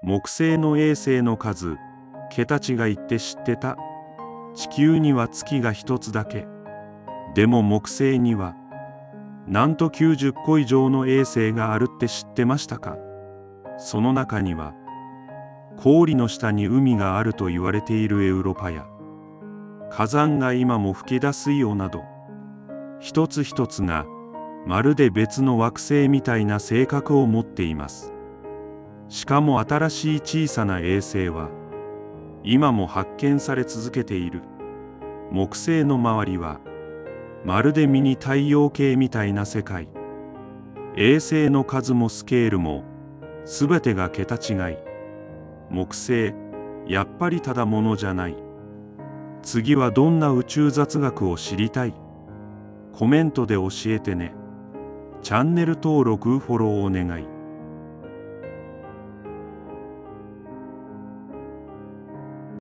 木星の衛星の数、桁違いって知ってた？地球には月が一つだけ。でも木星には、なんと90個以上の衛星があるって知ってましたか？その中には、氷の下に海があると言われているエウロパや、火山が今も噴き出すよなど、一つ一つがまるで別の惑星みたいな性格を持っています。しかも新しい小さな衛星は今も発見され続けている。木星の周りはまるでミニ太陽系みたいな世界。衛星の数もスケールもすべてが桁違い。木星、やっぱりただものじゃない。次はどんな宇宙雑学を知りたい？コメントで教えてね。チャンネル登録・フォローお願い。